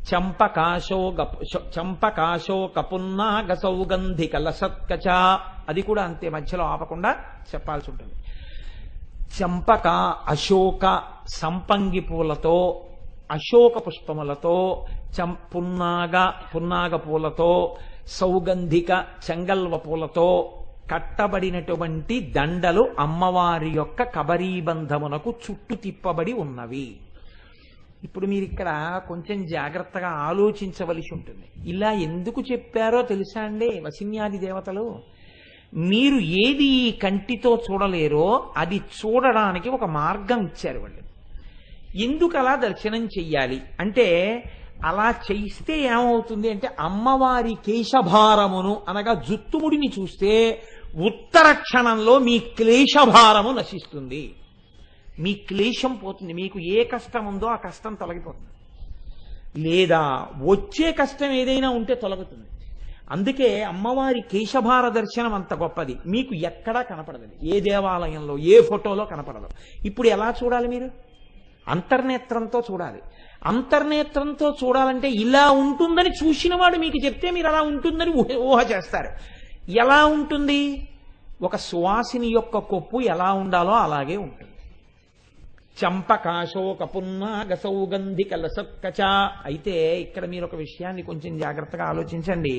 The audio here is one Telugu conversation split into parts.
చంపకాశోక పున్నాగ సౌగంధిక లసత్కచ, అది కూడా అంతే, మధ్యలో ఆపకుండా చెప్పాల్సి ఉంటుంది. చంపక, అశోక సంపంగి పూలతో, అశోక పుష్పములతో, పున్నాగ పూలతో, సౌగంధిక చెంగల్వ పూలతో కట్టబడినటువంటి దండలు అమ్మవారి యొక్క కబరీబంధమునకు చుట్టు తిప్పబడి ఉన్నవి. ఇప్పుడు మీరు ఇక్కడ కొంచెం జాగ్రత్తగా ఆలోచించవలసి ఉంటుంది. ఇలా ఎందుకు చెప్పారో తెలుసా అండి వసిన్యాది దేవతలు? మీరు ఏది ఈ కంటితో చూడలేరో అది చూడడానికి ఒక మార్గం ఇచ్చారు వాళ్ళు. ఎందుకు అలా దర్శనం చెయ్యాలి అంటే, అలా చేయిస్తే ఏమవుతుంది అంటే, అమ్మవారి కేశభారమును అనగా జుత్తుముడిని చూస్తే ఉత్తర క్షణంలో మీ క్లేశభారము నశిస్తుంది, మీ క్లేశం పోతుంది, మీకు ఏ కష్టం ఉందో ఆ కష్టం తొలగిపోతుంది, లేదా వచ్చే కష్టం ఏదైనా ఉంటే తొలగుతుంది. అందుకే అమ్మవారి కేశభార దర్శనం అంత గొప్పది. మీకు ఎక్కడా కనపడదు, ఏ దేవాలయంలో ఏ ఫోటోలో కనపడదు. ఇప్పుడు ఎలా చూడాలి మీరు? అంతర్నేత్రంతో చూడాలి. అంతర్నేత్రంతో చూడాలంటే ఇలా ఉంటుందని చూసినవాడు మీకు చెప్తే మీరు అలా ఉంటుందని ఊహ చేస్తారు. ఎలా ఉంటుంది? ఒక సువాసిని యొక్క కొప్పు ఎలా ఉండాలో అలాగే ఉంటుంది. చంపకాశోక పున్నాగ సౌగంధిక లసత్కచ. అయితే ఇక్కడ మీరు ఒక విషయాన్ని కొంచెం జాగ్రత్తగా ఆలోచించండి.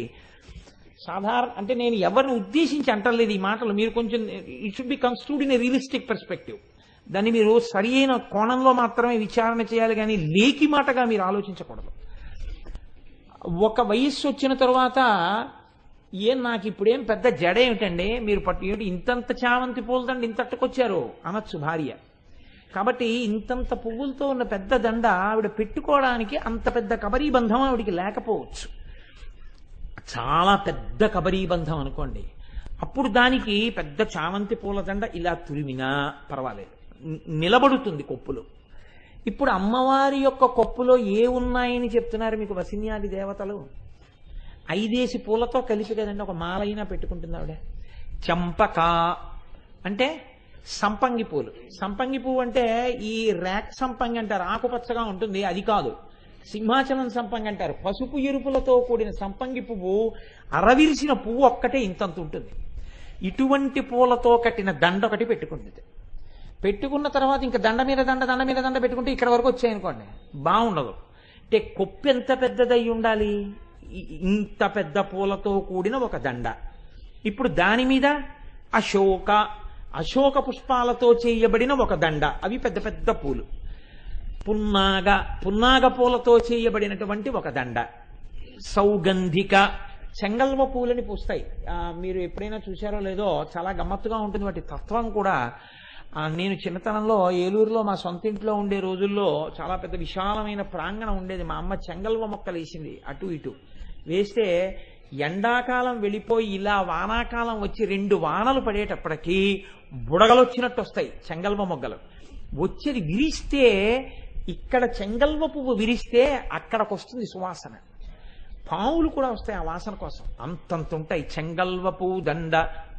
సాధారణ అంటే నేను ఎవరిని ఉద్దేశించి అంటలేదు ఈ మాటలు, మీరు కొంచెం it should be construed in a realistic perspective. దాన్ని మీరు సరి అయిన కోణంలో మాత్రమే విచారణ చేయాలి, కానీ లేకి మాటగా మీరు ఆలోచించకూడదు. ఒక వయస్సు వచ్చిన తర్వాత నాకు ఇప్పుడేం పెద్ద జడ ఏమిటండి, మీరు ఏమిటి ఇంతంత చామంతి పూలదండ ఇంతట్టుకొచ్చారు అనొచ్చు భార్య. కాబట్టి ఇంతంత పువ్వులతో ఉన్న పెద్ద దండ ఆవిడ పెట్టుకోవడానికి అంత పెద్ద కబరీబంధం ఆవిడికి లేకపోవచ్చు. చాలా పెద్ద కబరీబంధం అనుకోండి, అప్పుడు దానికి పెద్ద చామంతి పూల దండ ఇలా తురిమినా పర్వాలేదు, నిలబడుతుంది కొప్పులో. ఇప్పుడు అమ్మవారి యొక్క కొప్పులో ఏ ఉన్నాయని చెప్తున్నారు మీకు వసిన్యాది దేవతలు? 5 పూలతో కలిపి కదండి ఒక మాలైనా పెట్టుకుంటుంది ఆవిడ. చంపక అంటే సంపంగి పూలు. సంపంగి పువ్వు అంటే ఈ రేక్ సంపంగి అంటారు, ఆకుపచ్చగా ఉంటుంది, అది కాదు. సింహాచలం సంపంగి అంటారు, పసుపు ఎరుపులతో కూడిన సంపంగి పువ్వు, అరవిరిసిన పువ్వు ఒక్కటే ఇంతంత ఉంటుంది. ఇటువంటి పూలతో కట్టిన దండ ఒకటి పెట్టుకుంటుంది. పెట్టుకున్న తర్వాత ఇంకా దండ మీద దండ పెట్టుకుంటే ఇక్కడ వరకు వచ్చాయనుకోండి, బాగుండదు. అంటే కొప్పు ఎంత పెద్దదై ఉండాలి? ఇంత పెద్ద పూలతో కూడిన ఒక దండ. ఇప్పుడు దాని మీద అశోక పుష్పాలతో చేయబడిన ఒక దండ, అవి పెద్ద పెద్ద పూలు. పున్నాగ పూలతో చేయబడినటువంటి ఒక దండ. సౌగంధిక చెంగల్వ పూలని పూస్తాయి. మీరు ఎప్పుడైనా చూశారో లేదో, చాలా గమ్మత్తుగా ఉంటుంది వాటి తత్వం కూడా. నేను చిన్నతనంలో ఏలూరులో మా సొంత ఇంట్లో ఉండే రోజుల్లో చాలా పెద్ద విశాలమైన ప్రాంగణం ఉండేది. మా అమ్మ చెంగల్వ మొక్కలు వేసింది, అటు ఇటు వేస్తే ఎండాకాలం వెళ్ళిపోయి ఇలా వానాకాలం వచ్చి 2 వానలు పడేటప్పటికీ బుడగలు వచ్చినట్టు వస్తాయి చెంగల్వ మొగ్గలు. వచ్చేది విరిస్తే, ఇక్కడ చెంగల్వ పువ్వు విరిస్తే అక్కడికి వస్తుంది సువాసన. పావులు కూడా వస్తాయి ఆ వాసన కోసం, అంతంత ఉంటాయి. చెంగల్వ పువ్వు దండ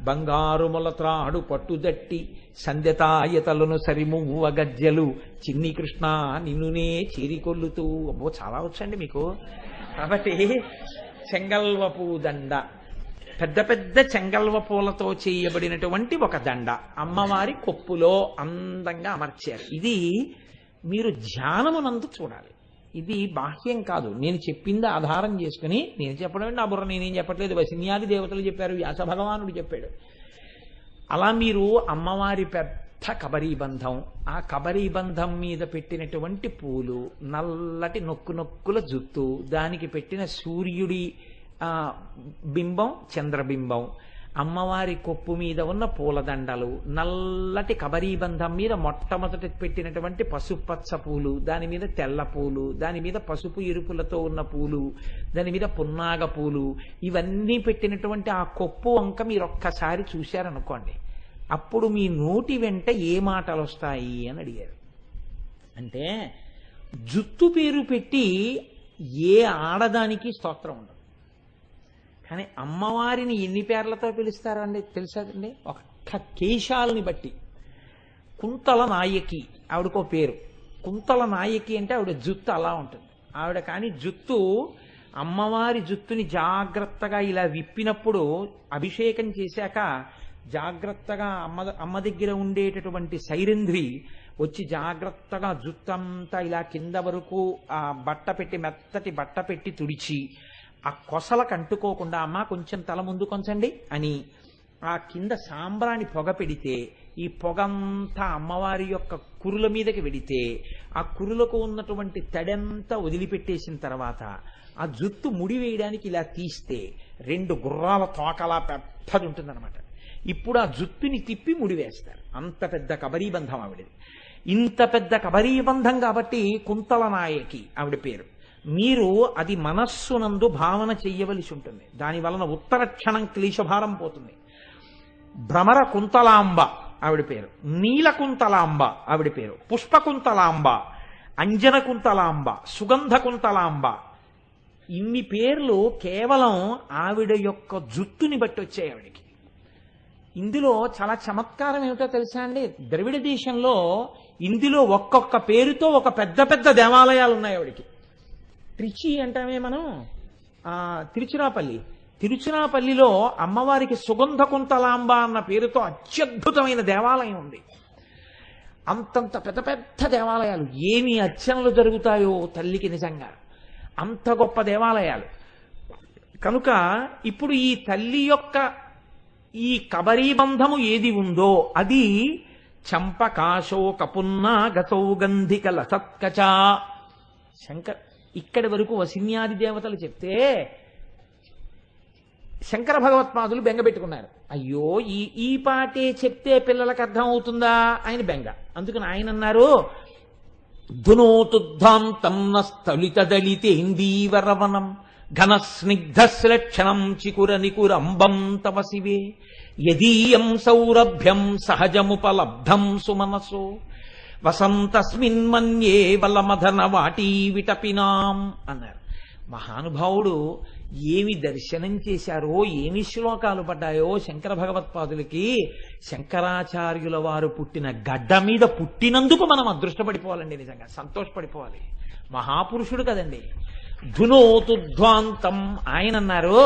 బంగారు మొలత్రాడు పట్టుదట్టి సంధ్యతాయతలను సరిమువ్వ గజ్జలు చిన్ని కృష్ణ నిన్నునే చేరికొల్లుతూ. అబ్బో చాలా వచ్చండి మీకు. కాబట్టి చెంగల్వ పువ్వు దండ, పెద్ద పెద్ద చెంగల్వ పూలతో చేయబడినటువంటి ఒక దండ అమ్మవారి కొప్పులో అందంగా అమర్చారు. ఇది మీరు ధ్యానమునందు చూడాలి. ఇది బాహ్యం కాదు, నేను చెప్పింది ఆధారం చేసుకుని నేను చెప్పడం నా బుర్ర నేనేం చెప్పట్లేదు, వసిన్యాది దేవతలు చెప్పారు, వ్యాస భగవానుడు చెప్పాడు. అలా మీరు అమ్మవారి పెద్ద కబరీబంధం, ఆ కబరీబంధం మీద పెట్టినటువంటి పూలు, నల్లటి నొక్కుల జుత్తు, దానికి పెట్టిన సూర్యుడి బింబం చంద్రబింబం, అమ్మవారి కొప్పు మీద ఉన్న పూలదండలు, నల్లటి కబరీబంధం మీద మొట్టమొదటి పెట్టినటువంటి పసుపచ్చ పూలు, దాని మీద తెల్ల పూలు, దాని మీద పసుపు ఎరుపులతో ఉన్న పూలు, దాని మీద పున్నాగ పూలు, ఇవన్నీ పెట్టినటువంటి ఆ కొప్పు వంక మీరు ఒక్కసారి చూశారనుకోండి, అప్పుడు మీ నోటి వెంట ఏ మాటలు వస్తాయి అని అడిగారు. అంటే జుత్తు పేరు పెట్టి ఏ ఆడదానికి స్తోత్రం ఉండదు, కానీ అమ్మవారిని ఎన్ని పేర్లతో పిలుస్తారండి తెలుసండి? ఒక్క కేశాలని బట్టి. కుంతల నాయకి ఆవిడకో పేరు. కుంతల నాయకి అంటే ఆవిడ జుత్తు అలా ఉంటుంది, ఆవిడ కానీ జుత్తు అమ్మవారి జుత్తుని జాగ్రత్తగా ఇలా విప్పినప్పుడు అభిషేకం చేశాక జాగ్రత్తగా అమ్మ దగ్గర ఉండేటటువంటి సైరంధ్రి వచ్చి జాగ్రత్తగా జుత్తంతా ఇలా కింద వరకు ఆ బట్ట పెట్టి మెత్తటి బట్ట పెట్టి తుడిచి ఆ కొసలకు అంటుకోకుండా అమ్మ కొంచెం తల ముందు కొంచండి అని ఆ కింద సాంబ్రాణి పొగ పెడితే ఈ పొగంతా అమ్మవారి యొక్క కురుల మీదకి వెడితే ఆ కురులకు ఉన్నటువంటి తడంతా వదిలిపెట్టేసిన తర్వాత ఆ జుత్తు ముడి వేయడానికి ఇలా తీస్తే 2 గుర్రాల తోకలా పెద్దది ఉంటుందన్నమాట. ఇప్పుడు ఆ జుత్తుని తిప్పి ముడివేస్తారు. అంత పెద్ద కబరీబంధం ఆవిడది. ఇంత పెద్ద కబరీబంధం కాబట్టి కుంతల నాయకి ఆవిడ పేరు. మీరు అది మనస్సునందు భావన చెయ్యవలసి ఉంటుంది. దాని వలన ఉత్తర క్షణం క్లేశభారం పోతుంది. భ్రమర కుంతలాంబ ఆవిడ పేరు, నీలకుంతలాంబ ఆవిడ పేరు, పుష్పకుంతలాంబ, అంజన కుంతలాంబ, సుగంధ కుంతలాంబ. ఇన్ని పేర్లు కేవలం ఆవిడ యొక్క జుట్టుని బట్టి వచ్చాయి ఆవిడకి. ఇందులో చాలా చమత్కారం ఏమిటో తెలుసా అండి? ద్రవిడ దేశంలో ఇందులో ఒక్కొక్క పేరుతో ఒక పెద్ద పెద్ద దేవాలయాలు ఉన్నాయి ఆవిడికి. త్రిచి అంటామే మనం, తిరుచిరాపల్లిలో అమ్మవారికి సుగంధ కుంతలాంబ అన్న పేరుతో అత్యద్భుతమైన దేవాలయం ఉంది. అంతంత పెద్ద పెద్ద దేవాలయాలు, ఏమి అర్చనలు జరుగుతాయో తల్లికి నిజంగా అంత గొప్ప దేవాలయాలు. కనుక ఇప్పుడు ఈ తల్లి యొక్క ఈ కబరీబంధము ఏది ఉందో అది చంపకాశోక పున్నాగ సౌగంధిక లసత్కచ. ఇక్కడి వరకు వసిన్యాది దేవతలు చెప్తే శంకర భగవత్పాదులు బెంగపెట్టుకున్నారు. అయ్యో ఈ పాటే చెప్తే పిల్లలకు అర్థం అవుతుందా ఆయన బెంగ. అందుకని ఆయన అన్నారు, ధునోతుద్ధాంతం నస్థలిత దళితేందీవరవనం ఘన స్నిగ్ధశ్లక్షణం చికుర నికురంబం తవ శివే యదీయం సౌరభ్యం సహజముపలబ్ధం సుమనసో వసంతస్మిన్మన్యే బలమధన వాటీ విటపినాం అన్నారు. మహానుభావుడు ఏమి దర్శనం చేశారో, ఏమి శ్లోకాలు పడ్డాయో శంకర భగవత్పాదులకి. శంకరాచార్యుల వారు పుట్టిన గడ్డ మీద పుట్టినందుకు మనం అదృష్టపడిపోవాలండి, నిజంగా సంతోషపడిపోవాలి. మహాపురుషుడు కదండి. ధునోతుధ్వాంతం ఆయన అన్నారు,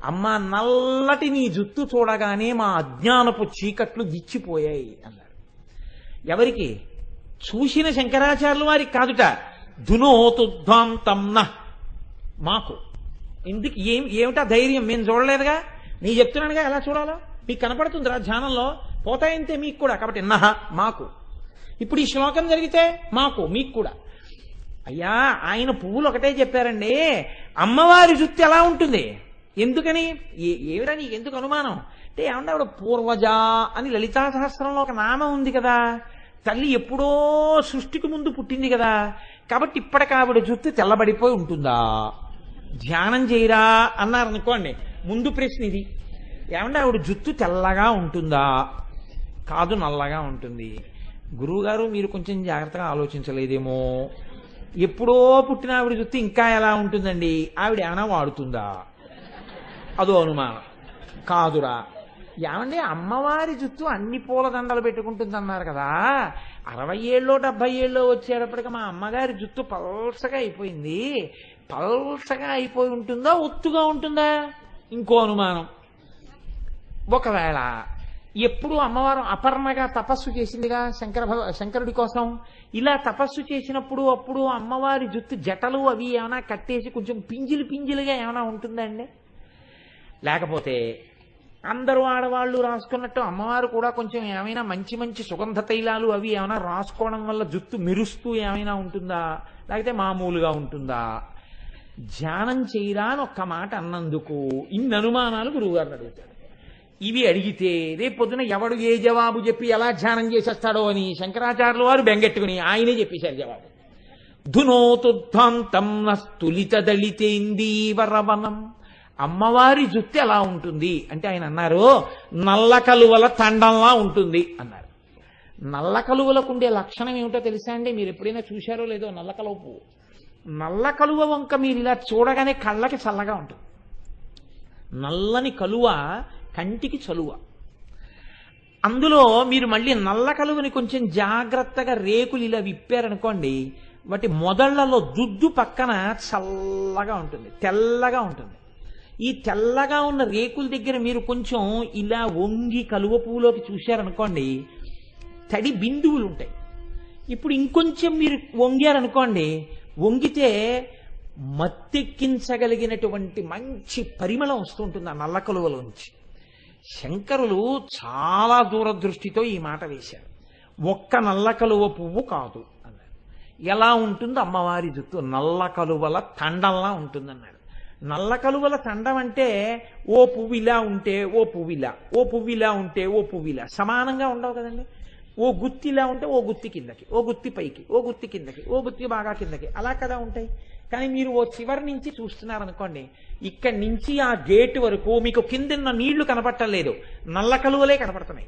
అమ్మ నల్లటి నీ జుత్తు చూడగానే మా అజ్ఞానపు చీకట్లు గిచ్చిపోయాయి అన్నారు. ఎవరికి? చూసిన శంకరాచార్యుల వారికి కాదుట. ధునోతుధ్వాంతం మాకు ఎందుకు ఏమిటా ధైర్యం? మేము చూడలేదుగా, నీ చెప్తున్నానుగా ఎలా చూడాలో మీకు కనపడుతుందిరా ధ్యానంలో, పోతాయంతే మీకు కూడా. కాబట్టి మాకు ఇప్పుడు ఈ శ్లోకం జరిగితే మాకు మీకు కూడా. అయ్యా ఆయన పువ్వులు ఒకటే చెప్పారండి, అమ్మవారి జుత్తు ఎలా ఉంటుంది ఎందుకని? ఏమిరా నీకు ఎందుకు అనుమానం అంటే, ఏమంటే ఆవిడ పూర్వజ అని లలితా సహస్రంలో ఒక నామం ఉంది కదా, తల్లి ఎప్పుడో సృష్టికి ముందు పుట్టింది కదా, కాబట్టి ఇప్పటికి ఆవిడ జుత్తు తెల్లబడిపోయి ఉంటుందా? ధ్యానం చేయరా అన్నారనుకోండి, ముందు ప్రశ్న ఇది. ఏమంటే ఆవిడ జుత్తు తెల్లగా ఉంటుందా? కాదు, నల్లగా ఉంటుంది. గురువుగారు మీరు కొంచెం జాగ్రత్తగా ఆలోచించలేదేమో, ఎప్పుడో పుట్టిన ఆవిడ జుత్తు ఇంకా ఎలా ఉంటుందండి? ఆవిడ ఏమైనా వాడుతుందా? అదో అనుమానం. కాదురా, ఏమండి అమ్మవారి జుత్తు అన్ని పూల దండలు పెట్టుకుంటుంది అన్నారు కదా, 60 ఏళ్ళో 70 ఏళ్ళో వచ్చేటప్పటికి మా అమ్మగారి జుత్తు పల్సగా అయిపోయింది, పల్సగా అయిపోయి ఉంటుందా ఒత్తుగా ఉంటుందా? ఇంకో అనుమానం. ఒకవేళ ఎప్పుడు అమ్మవారు అపర్ణగా తపస్సు చేసిందిగా శంకరుడి కోసం, ఇలా తపస్సు చేసినప్పుడు అప్పుడు అమ్మవారి జుత్తు జటలు అవి ఏమైనా కట్టేసి కొంచెం పింజిలుగా ఏమైనా ఉంటుందా అండి? లేకపోతే అందరూ ఆడవాళ్ళు రాసుకున్నట్టు అమ్మవారు కూడా కొంచెం ఏమైనా మంచి మంచి సుగంధ తైలాలు అవి ఏమైనా రాసుకోవడం వల్ల జుత్తు మెరుస్తూ ఏమైనా ఉంటుందా? లేకపోతే మామూలుగా ఉంటుందా? ధ్యానం చేయరా అని ఒక్క మాట అన్నందుకు ఇన్ని అనుమానాలు గురువుగారిని అడుగుతాడు. ఇవి అడిగితే రేపు పొద్దున ఎవడు ఏ జవాబు చెప్పి ఎలా ధ్యానం చేసేస్తాడో అని శంకరాచార్యుల వారు బెంగెట్టుకుని ఆయనే చెప్పేశారు జవాబు. ధునోతుద్ధాంతం నస్తులిత దళితేందీవరవనం. అమ్మవారి జుత్తు ఎలా ఉంటుంది అంటే ఆయన అన్నారు, నల్ల కలువల తండంలా ఉంటుంది అన్నారు. నల్ల కలువలకు ఉండే లక్షణం ఏమిటో తెలుసా అండి? మీరు ఎప్పుడైనా చూశారో లేదో నల్ల కలువ పువ్వు. నల్ల కలువ వంక మీరు ఇలా చూడగానే కళ్ళకి చల్లగా ఉంటుంది. నల్లని కలువ కంటికి చలువ. అందులో మీరు మళ్ళీ నల్ల కలువని కొంచెం జాగ్రత్తగా రేకులు ఇలా విప్పారనుకోండి, వాటి మొదళ్లలో దుద్దు పక్కన చల్లగా ఉంటుంది, తెల్లగా ఉంటుంది. ఈ తెల్లగా ఉన్న రేకుల దగ్గర మీరు కొంచెం ఇలా వంగి కలువ పువ్వులోకి చూశారనుకోండి, తడి బిందువులు ఉంటాయి. ఇప్పుడు ఇంకొంచెం మీరు వంగారనుకోండి, వంగితే మత్తెక్కించగలిగినటువంటి మంచి పరిమళం వస్తుంటుంది ఆ నల్ల కలువలోంచి. శంకరులు చాలా దూరదృష్టితో ఈ మాట వేశారు. ఒక్క నల్ల కలువ పువ్వు కాదు అన్నారు. ఎలా ఉంటుంది అమ్మవారి జుత్తు? నల్ల కలువల తండంలా ఉంటుందన్నాడు. నల్ల కలువల తండం అంటే ఓ పువ్వు ఇలా ఉంటే ఓ పువ్వు ఇలా, ఓ పువ్వు ఇలా ఉంటే ఓ పువ్వు ఇలా, సమానంగా ఉండవు కదండి. ఓ గుత్తి ఇలా ఉంటే ఓ గుత్తి కిందకి, ఓ గుత్తి పైకి, ఓ గుత్తి కిందకి, ఓ గుత్తి బాగా కిందకి, అలా కదా ఉంటాయి. కానీ మీరు ఓ చివరి నుంచి చూస్తున్నారనుకోండి, ఇక్కడి నుంచి ఆ గేటు వరకు మీకు కిందన్న నీళ్లు కనపట్టలేదు, నల్ల కలువలే కనపడుతున్నాయి.